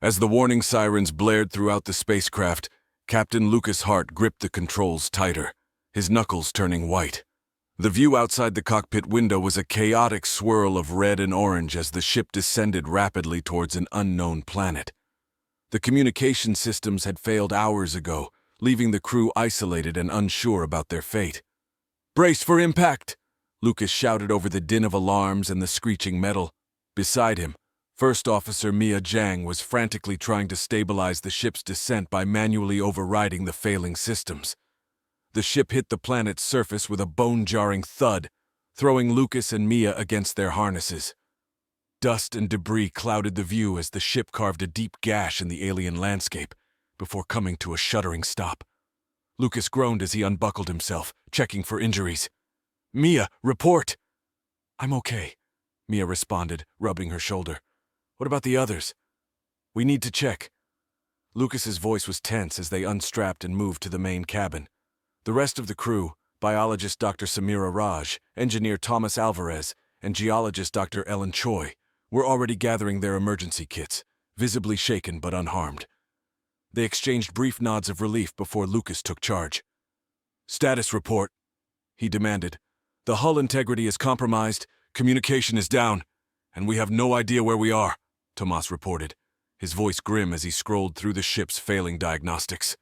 As the warning sirens blared throughout the spacecraft, Captain Lucas Hart gripped the controls tighter, his knuckles turning white. The view outside the cockpit window was a chaotic swirl of red and orange as the ship descended rapidly towards an unknown planet. The communication systems had failed hours ago, leaving the crew isolated and unsure about their fate. "Brace for impact!" Lucas shouted over the din of alarms and the screeching metal. Beside him, First Officer Mia Jiang was frantically trying to stabilize the ship's descent by manually overriding the failing systems. The ship hit the planet's surface with a bone-jarring thud, throwing Lucas and Mia against their harnesses. Dust and debris clouded the view as the ship carved a deep gash in the alien landscape before coming to a shuddering stop. Lucas groaned as he unbuckled himself, checking for injuries. "Mia, report!" "I'm okay," Mia responded, rubbing her shoulder. "What about the others?" "We need to check." Lucas's voice was tense as they unstrapped and moved to the main cabin. The rest of the crew, biologist Dr. Samira Raj, engineer Thomas Alvarez, and geologist Dr. Ellen Choi, were already gathering their emergency kits, visibly shaken but unharmed. They exchanged brief nods of relief before Lucas took charge. "Status report," he demanded. "The hull integrity is compromised, communication is down, and we have no idea where we are," Tomas reported, his voice grim as he scrolled through the ship's failing diagnostics.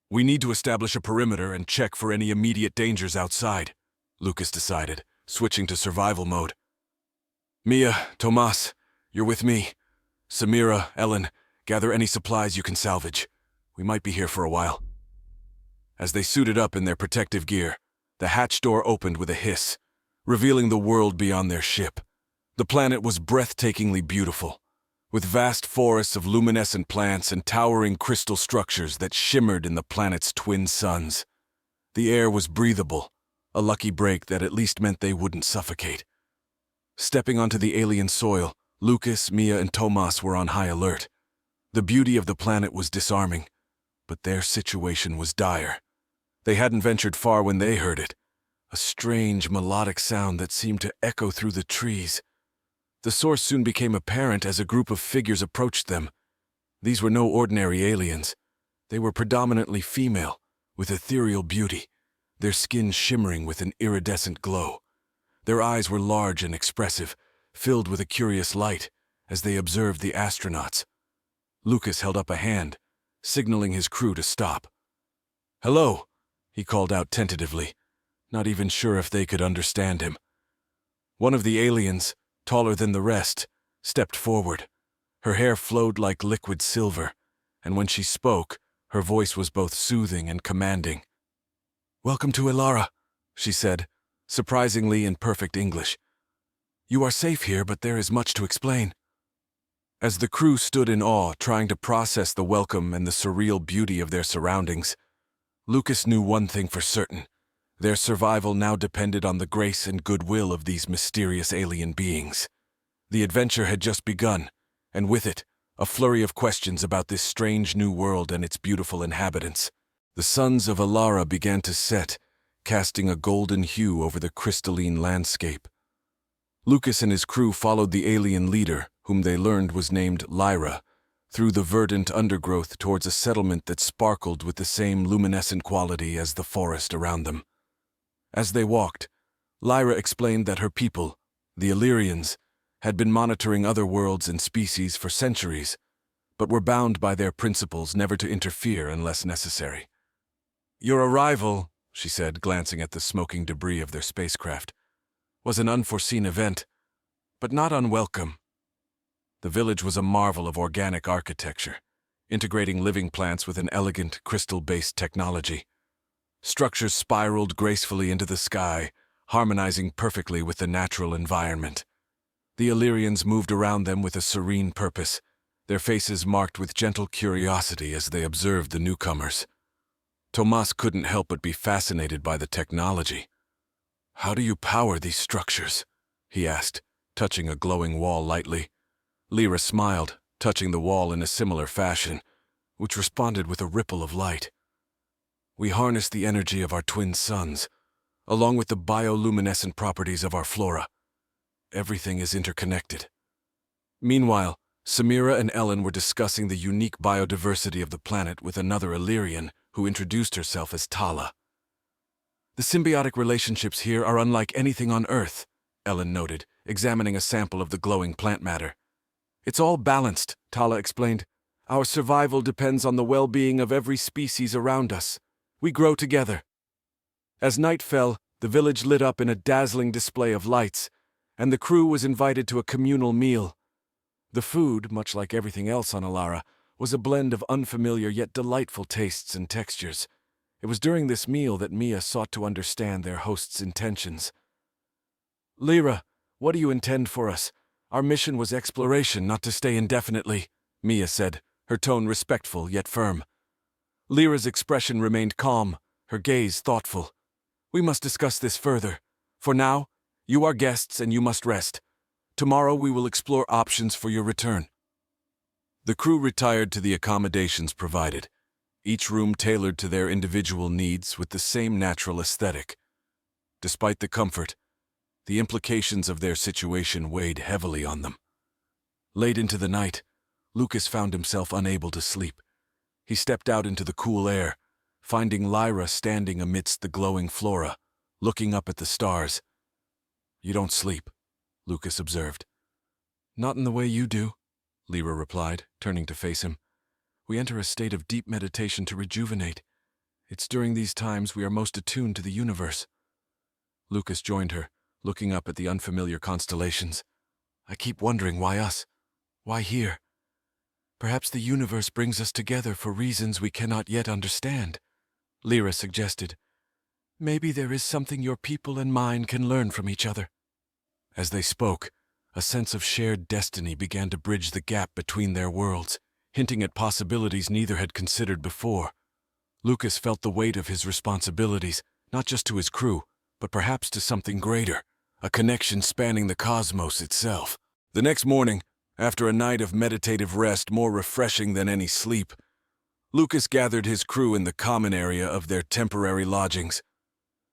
"We need to establish a perimeter and check for any immediate dangers outside," Lucas decided, switching to survival mode. "Mia, Tomas, you're with me. Samira, Ellen, gather any supplies you can salvage. We might be here for a while." As they suited up in their protective gear, the hatch door opened with a hiss, revealing the world beyond their ship. The planet was breathtakingly beautiful, with vast forests of luminescent plants and towering crystal structures that shimmered in the planet's twin suns. The air was breathable, a lucky break that at least meant they wouldn't suffocate. Stepping onto the alien soil, Lucas, Mia, and Tomas were on high alert. The beauty of the planet was disarming, but their situation was dire. They hadn't ventured far when they heard it, a strange melodic sound that seemed to echo through the trees. The source soon became apparent as a group of figures approached them. These were no ordinary aliens. They were predominantly female, with ethereal beauty, their skin shimmering with an iridescent glow. Their eyes were large and expressive, filled with a curious light, as they observed the astronauts. Lucas held up a hand, signaling his crew to stop. "Hello," he called out tentatively, not even sure if they could understand him. One of the aliens, taller than the rest, stepped forward. Her hair flowed like liquid silver, and when she spoke, her voice was both soothing and commanding. "Welcome to Ilara," she said, surprisingly in perfect English. "You are safe here, but there is much to explain." As the crew stood in awe, trying to process the welcome and the surreal beauty of their surroundings, Lucas knew one thing for certain. Their survival now depended on the grace and goodwill of these mysterious alien beings. The adventure had just begun, and with it, a flurry of questions about this strange new world and its beautiful inhabitants. The suns of Ilara began to set, casting a golden hue over the crystalline landscape. Lucas and his crew followed the alien leader, whom they learned was named Lyra, through the verdant undergrowth towards a settlement that sparkled with the same luminescent quality as the forest around them. As they walked, Lyra explained that her people, the Illyrians, had been monitoring other worlds and species for centuries, but were bound by their principles never to interfere unless necessary. "Your arrival," she said, glancing at the smoking debris of their spacecraft, "was an unforeseen event, but not unwelcome." The village was a marvel of organic architecture, integrating living plants with an elegant, crystal-based technology. Structures spiraled gracefully into the sky, harmonizing perfectly with the natural environment. The Illyrians moved around them with a serene purpose, their faces marked with gentle curiosity as they observed the newcomers. Tomas couldn't help but be fascinated by the technology. "How do you power these structures?" he asked, touching a glowing wall lightly. Lyra smiled, touching the wall in a similar fashion, which responded with a ripple of light. "We harness the energy of our twin suns, along with the bioluminescent properties of our flora. Everything is interconnected." Meanwhile, Samira and Ellen were discussing the unique biodiversity of the planet with another Illyrian who introduced herself as Tala. "The symbiotic relationships here are unlike anything on Earth," Ellen noted, examining a sample of the glowing plant matter. "It's all balanced," Tala explained. "Our survival depends on the well-being of every species around us. We grow together." As night fell, the village lit up in a dazzling display of lights, and the crew was invited to a communal meal. The food, much like everything else on Alara, was a blend of unfamiliar yet delightful tastes and textures. It was during this meal that Mia sought to understand their host's intentions. "Lyra, what do you intend for us? Our mission was exploration, not to stay indefinitely," Mia said, her tone respectful yet firm. Lyra's expression remained calm, her gaze thoughtful. "We must discuss this further. For now, you are guests and you must rest. Tomorrow we will explore options for your return." The crew retired to the accommodations provided, each room tailored to their individual needs with the same natural aesthetic. Despite the comfort, the implications of their situation weighed heavily on them. Late into the night, Lucas found himself unable to sleep. He stepped out into the cool air, finding Lyra standing amidst the glowing flora, looking up at the stars. "You don't sleep," Lucas observed. "Not in the way you do," Lyra replied, turning to face him. "We enter a state of deep meditation to rejuvenate. It's during these times we are most attuned to the universe." Lucas joined her, looking up at the unfamiliar constellations. "I keep wondering why us? Why here? Perhaps the universe brings us together for reasons we cannot yet understand," Lyra suggested. "Maybe there is something your people and mine can learn from each other." As they spoke, a sense of shared destiny began to bridge the gap between their worlds, hinting at possibilities neither had considered before. Lucas felt the weight of his responsibilities, not just to his crew, but perhaps to something greater, a connection spanning the cosmos itself. The next morning, after a night of meditative rest more refreshing than any sleep, Lucas gathered his crew in the common area of their temporary lodgings.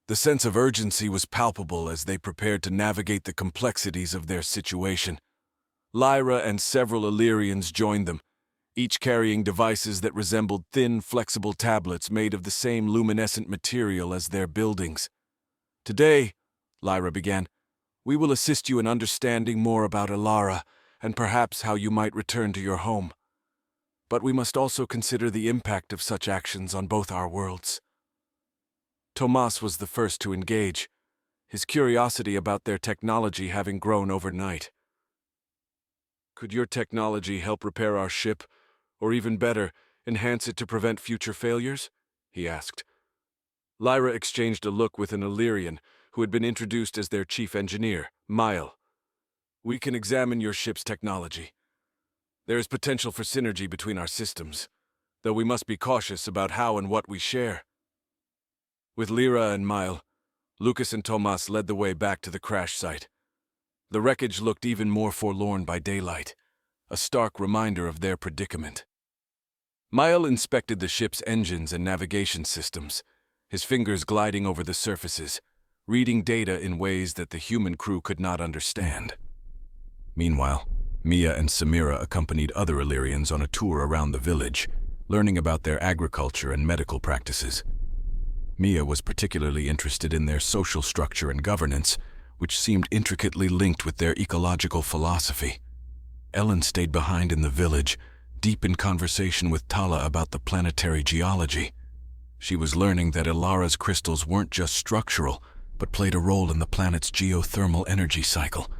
The sense of urgency was palpable as they prepared to navigate the complexities of their situation. Lyra and several Illyrians joined them, each carrying devices that resembled thin, flexible tablets made of the same luminescent material as their buildings. "Today," Lyra began, "we will assist you in understanding more about Alara and perhaps how you might return to your home. But we must also consider the impact of such actions on both our worlds." Tomas was the first to engage, his curiosity about their technology having grown overnight. "Could your technology help repair our ship, or even better, enhance it to prevent future failures?" he asked. Lyra exchanged a look with an Illyrian who had been introduced as their chief engineer, Mile. "We can examine your ship's technology. There is potential for synergy between our systems, though we must be cautious about how and what we share." With Lyra and Mile, Lucas and Tomas led the way back to the crash site. The wreckage looked even more forlorn by daylight, a stark reminder of their predicament. Mile inspected the ship's engines and navigation systems, his fingers gliding over the surfaces, reading data in ways that the human crew could not understand. Meanwhile, Mia and Samira accompanied other Illyrians on a tour around the village, learning about their agriculture and medical practices. Mia was particularly interested in their social structure and governance, which seemed intricately linked with their ecological philosophy. Ellen stayed behind in the village, deep in conversation with Tala about the planetary geology. She was learning that Alara's crystals weren't just structural, but played a role in the planet's geothermal energy cycle.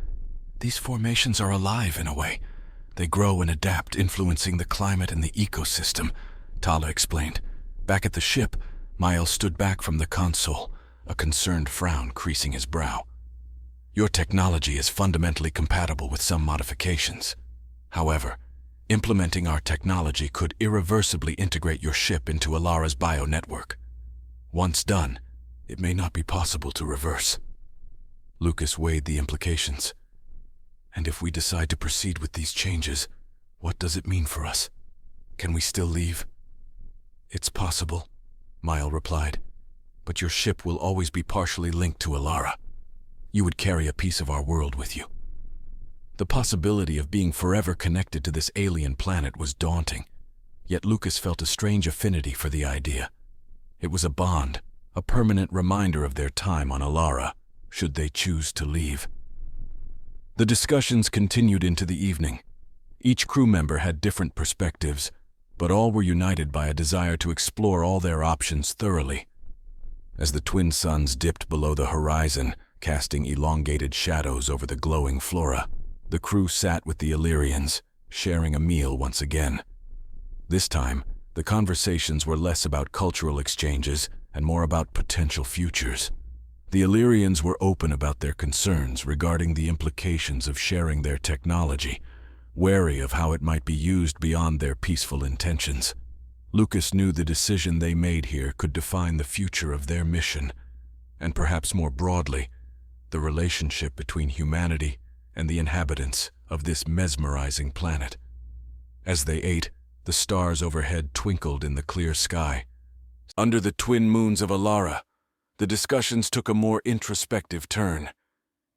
"These formations are alive in a way. They grow and adapt, influencing the climate and the ecosystem," Tala explained. Back at the ship, Miles stood back from the console, a concerned frown creasing his brow. "Your technology is fundamentally compatible with some modifications. However, implementing our technology could irreversibly integrate your ship into Alara's bio-network. Once done, it may not be possible to reverse." Lucas weighed the implications. "And if we decide to proceed with these changes, what does it mean for us? Can we still leave?" "It's possible," Mile replied, "but your ship will always be partially linked to Alara. You would carry a piece of our world with you." The possibility of being forever connected to this alien planet was daunting, yet Lucas felt a strange affinity for the idea. It was a bond, a permanent reminder of their time on Alara, should they choose to leave. The discussions continued into the evening. Each crew member had different perspectives, but all were united by a desire to explore all their options thoroughly. As the twin suns dipped below the horizon, casting elongated shadows over the glowing flora, the crew sat with the Illyrians, sharing a meal once again. This time, the conversations were less about cultural exchanges and more about potential futures. The Illyrians were open about their concerns regarding the implications of sharing their technology, wary of how it might be used beyond their peaceful intentions. Lucas knew the decision they made here could define the future of their mission, and perhaps more broadly, the relationship between humanity and the inhabitants of this mesmerizing planet. As they ate, the stars overhead twinkled in the clear sky. Under the twin moons of Alara, the discussions took a more introspective turn.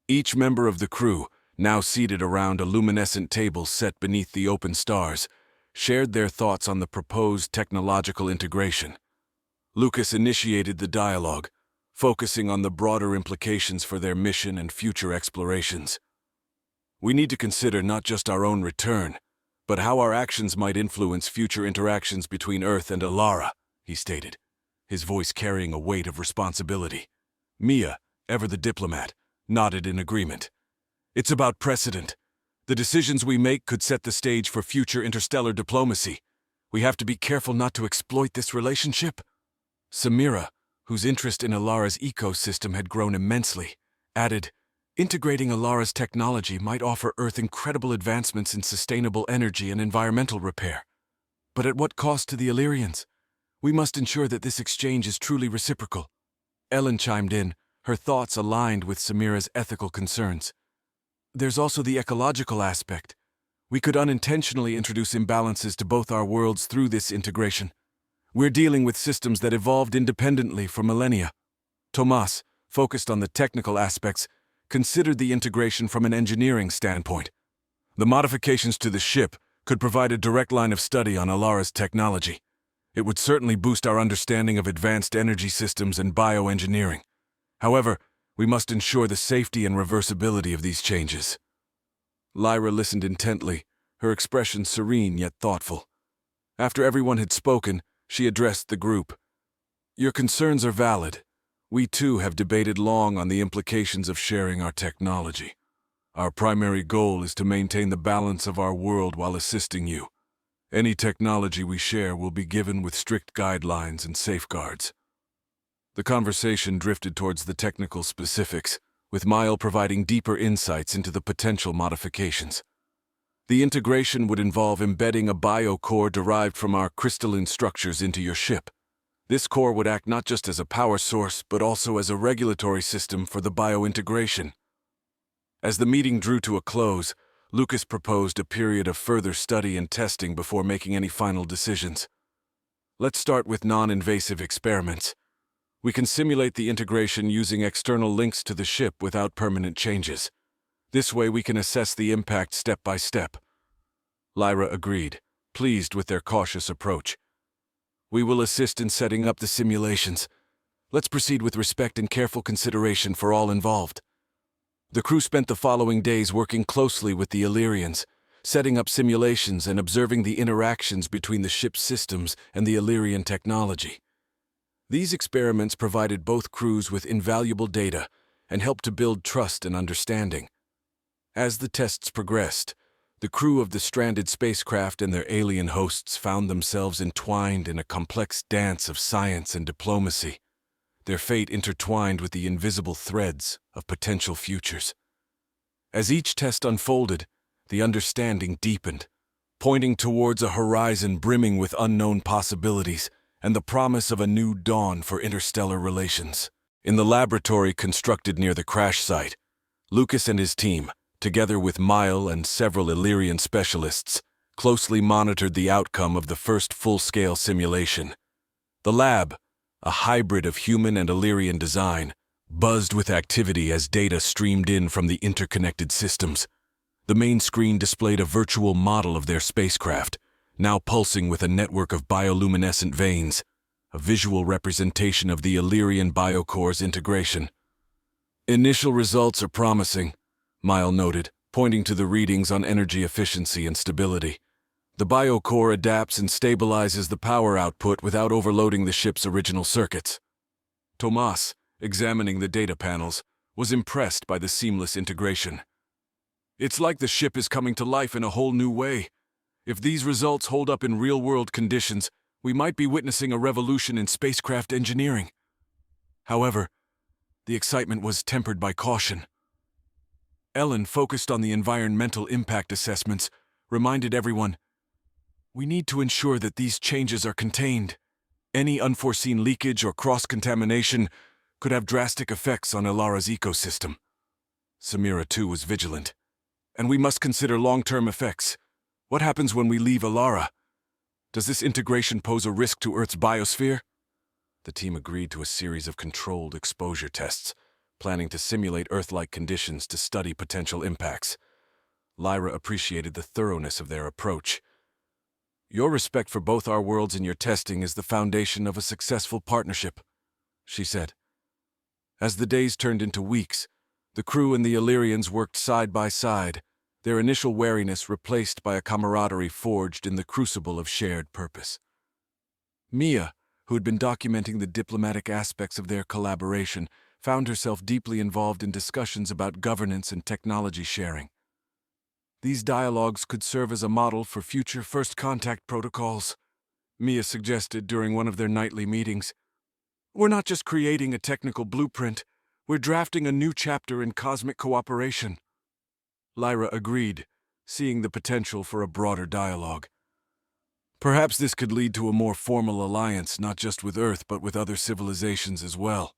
Each member of the crew, now seated around a luminescent table set beneath the open stars, shared their thoughts on the proposed technological integration. Lucas initiated the dialogue, focusing on the broader implications for their mission and future explorations. We need to consider not just our own return, but how our actions might influence future interactions between Earth and Alara, he stated, his voice carrying a weight of responsibility. Mia, ever the diplomat, nodded in agreement. It's about precedent. The decisions we make could set the stage for future interstellar diplomacy. We have to be careful not to exploit this relationship. Samira, whose interest in Alara's ecosystem had grown immensely, added, integrating Alara's technology might offer Earth incredible advancements in sustainable energy and environmental repair. But at what cost to the Illyrians? We must ensure that this exchange is truly reciprocal. Ellen chimed in, her thoughts aligned with Samira's ethical concerns. There's also the ecological aspect. We could unintentionally introduce imbalances to both our worlds through this integration. We're dealing with systems that evolved independently for millennia. Tomas, focused on the technical aspects, considered the integration from an engineering standpoint. The modifications to the ship could provide a direct line of study on Alara's technology. It would certainly boost our understanding of advanced energy systems and bioengineering. However, we must ensure the safety and reversibility of these changes. Lyra listened intently, her expression serene yet thoughtful. After everyone had spoken, she addressed the group. Your concerns are valid. We too have debated long on the implications of sharing our technology. Our primary goal is to maintain the balance of our world while assisting you. Any technology we share will be given with strict guidelines and safeguards. The conversation drifted towards the technical specifics, with Mile providing deeper insights into the potential modifications. The integration would involve embedding a biocore derived from our crystalline structures into your ship. This core would act not just as a power source, but also as a regulatory system for the biointegration. As the meeting drew to a close, Lucas proposed a period of further study and testing before making any final decisions. Let's start with non-invasive experiments. We can simulate the integration using external links to the ship without permanent changes. This way we can assess the impact step by step. Lyra agreed, pleased with their cautious approach. We will assist in setting up the simulations. Let's proceed with respect and careful consideration for all involved. The crew spent the following days working closely with the Illyrians, setting up simulations and observing the interactions between the ship's systems and the Illyrian technology. These experiments provided both crews with invaluable data and helped to build trust and understanding. As the tests progressed, the crew of the stranded spacecraft and their alien hosts found themselves entwined in a complex dance of science and diplomacy, their fate intertwined with the invisible threads of potential futures. As each test unfolded, the understanding deepened, pointing towards a horizon brimming with unknown possibilities and the promise of a new dawn for interstellar relations. In the laboratory constructed near the crash site, Lucas and his team, together with Mile and several Illyrian specialists, closely monitored the outcome of the first full-scale simulation. The lab, a hybrid of human and Illyrian design, buzzed with activity as data streamed in from the interconnected systems. The main screen displayed a virtual model of their spacecraft, now pulsing with a network of bioluminescent veins, a visual representation of the Illyrian biocore's integration. "Initial results are promising," Mile noted, pointing to the readings on energy efficiency and stability. "The biocore adapts and stabilizes the power output without overloading the ship's original circuits." Tomas, examining the data panels, was impressed by the seamless integration. "It's like the ship is coming to life in a whole new way. If these results hold up in real-world conditions, we might be witnessing a revolution in spacecraft engineering." However, the excitement was tempered by caution. Ellen, focused on the environmental impact assessments, reminded everyone, "We need to ensure that these changes are contained. Any unforeseen leakage or cross-contamination could have drastic effects on Ilara's ecosystem." Samira, too, was vigilant. "And we must consider long-term effects. What happens when we leave Ilara? Does this integration pose a risk to Earth's biosphere?" The team agreed to a series of controlled exposure tests, planning to simulate Earth-like conditions to study potential impacts. Lyra appreciated the thoroughness of their approach. "Your respect for both our worlds and your testing is the foundation of a successful partnership," she said. As the days turned into weeks, the crew and the Illyrians worked side by side, their initial wariness replaced by a camaraderie forged in the crucible of shared purpose. Mia, who had been documenting the diplomatic aspects of their collaboration, found herself deeply involved in discussions about governance and technology sharing. These dialogues could serve as a model for future first contact protocols, Mia suggested during one of their nightly meetings. "We're not just creating a technical blueprint, we're drafting a new chapter in cosmic cooperation." Lyra agreed, seeing the potential for a broader dialogue. "Perhaps this could lead to a more formal alliance, not just with Earth, but with other civilizations as well."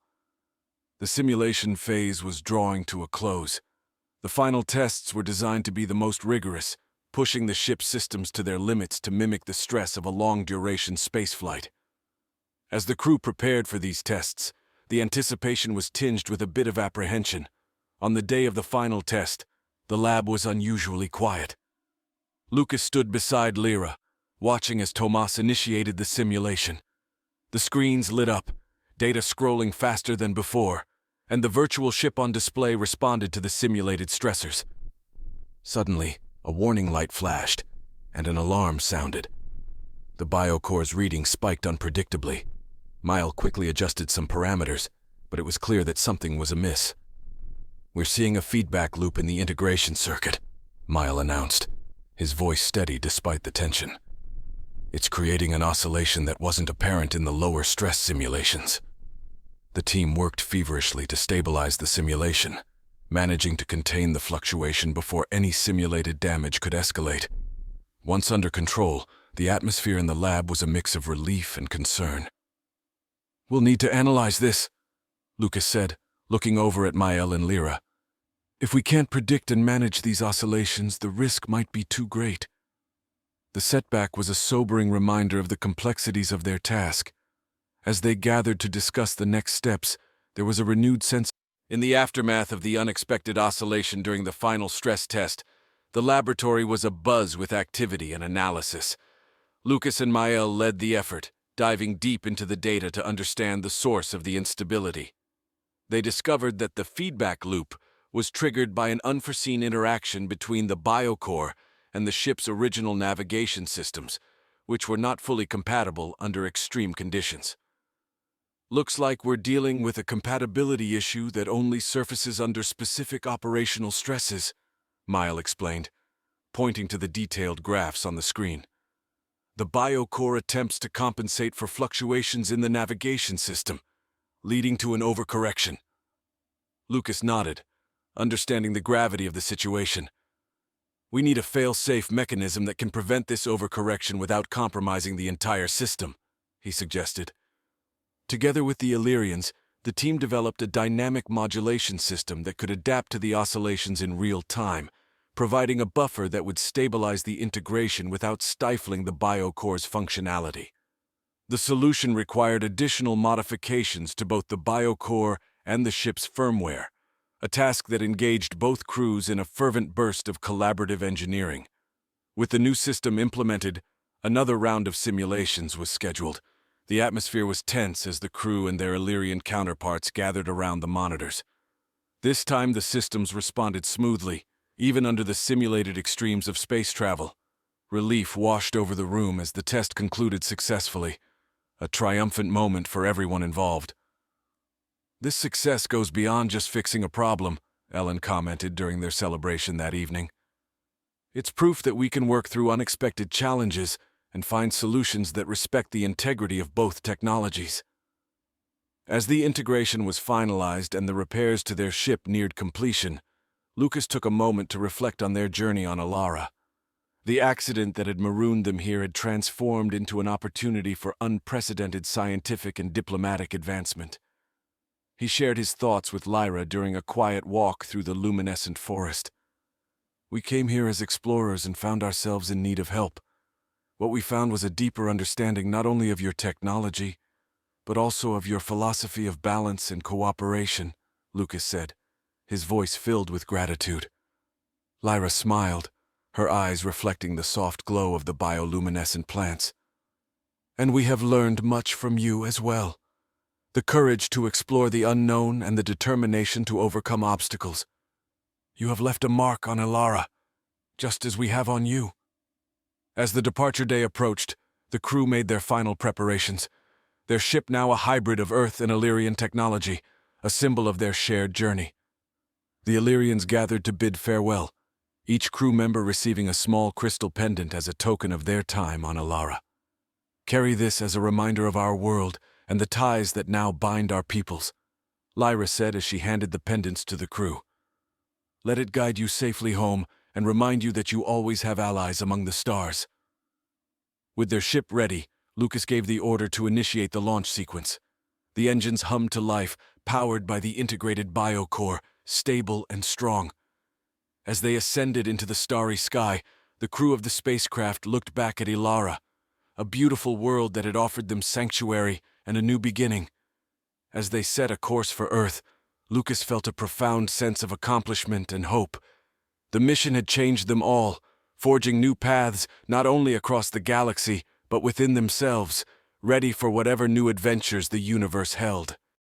The simulation phase was drawing to a close. The final tests were designed to be the most rigorous, pushing the ship's systems to their limits to mimic the stress of a long-duration spaceflight. As the crew prepared for these tests, the anticipation was tinged with a bit of apprehension. On the day of the final test, the lab was unusually quiet. Lucas stood beside Lyra, watching as Tomas initiated the simulation. The screens lit up, data scrolling faster than before, and the virtual ship on display responded to the simulated stressors. Suddenly, a warning light flashed, and an alarm sounded. The biocore's reading spiked unpredictably. Mile quickly adjusted some parameters, but it was clear that something was amiss. "We're seeing a feedback loop in the integration circuit," Mile announced, his voice steady despite the tension. "It's creating an oscillation that wasn't apparent in the lower stress simulations." The team worked feverishly to stabilize the simulation, managing to contain the fluctuation before any simulated damage could escalate. Once under control, the atmosphere in the lab was a mix of relief and concern. "We'll need to analyze this," Lucas said, looking over at Mael and Lyra. "If we can't predict and manage these oscillations, the risk might be too great." The setback was a sobering reminder of the complexities of their task. As they gathered to discuss the next steps, there was a renewed sense. In the aftermath of the unexpected oscillation during the final stress test, the laboratory was abuzz with activity and analysis. Lucas and Mael led the effort, diving deep into the data to understand the source of the instability. They discovered that the feedback loop was triggered by an unforeseen interaction between the biocore and the ship's original navigation systems, which were not fully compatible under extreme conditions. "Looks like we're dealing with a compatibility issue that only surfaces under specific operational stresses," Mile explained, pointing to the detailed graphs on the screen. "The biocore attempts to compensate for fluctuations in the navigation system, leading to an overcorrection." Lucas nodded, understanding the gravity of the situation. "We need a fail-safe mechanism that can prevent this overcorrection without compromising the entire system," he suggested. Together with the Illyrians, the team developed a dynamic modulation system that could adapt to the oscillations in real time, providing a buffer that would stabilize the integration without stifling the biocore's functionality. The solution required additional modifications to both the biocore and the ship's firmware, a task that engaged both crews in a fervent burst of collaborative engineering. With the new system implemented, another round of simulations was scheduled. The atmosphere was tense as the crew and their Illyrian counterparts gathered around the monitors. This time the systems responded smoothly, even under the simulated extremes of space travel. Relief washed over the room as the test concluded successfully, a triumphant moment for everyone involved. "This success goes beyond just fixing a problem," Ellen commented during their celebration that evening. "It's proof that we can work through unexpected challenges and find solutions that respect the integrity of both technologies." As the integration was finalized and the repairs to their ship neared completion, Lucas took a moment to reflect on their journey on Alara. The accident that had marooned them here had transformed into an opportunity for unprecedented scientific and diplomatic advancement. He shared his thoughts with Lyra during a quiet walk through the luminescent forest. "We came here as explorers and found ourselves in need of help. What we found was a deeper understanding not only of your technology, but also of your philosophy of balance and cooperation," Lucas said, his voice filled with gratitude. Lyra smiled, her eyes reflecting the soft glow of the bioluminescent plants. "And we have learned much from you as well. The courage to explore the unknown and the determination to overcome obstacles. You have left a mark on Alara, just as we have on you." As the departure day approached, the crew made their final preparations, their ship now a hybrid of Earth and Illyrian technology, a symbol of their shared journey. The Illyrians gathered to bid farewell, each crew member receiving a small crystal pendant as a token of their time on Alara. "Carry this as a reminder of our world and the ties that now bind our peoples," Lyra said as she handed the pendants to the crew. "Let it guide you safely home and remind you that you always have allies among the stars." With their ship ready, Lucas gave the order to initiate the launch sequence. The engines hummed to life, powered by the integrated biocore, stable and strong. As they ascended into the starry sky, the crew of the spacecraft looked back at Alara, a beautiful world that had offered them sanctuary and a new beginning. As they set a course for Earth, Lucas felt a profound sense of accomplishment and hope. The mission had changed them all, forging new paths not only across the galaxy, but within themselves, ready for whatever new adventures the universe held.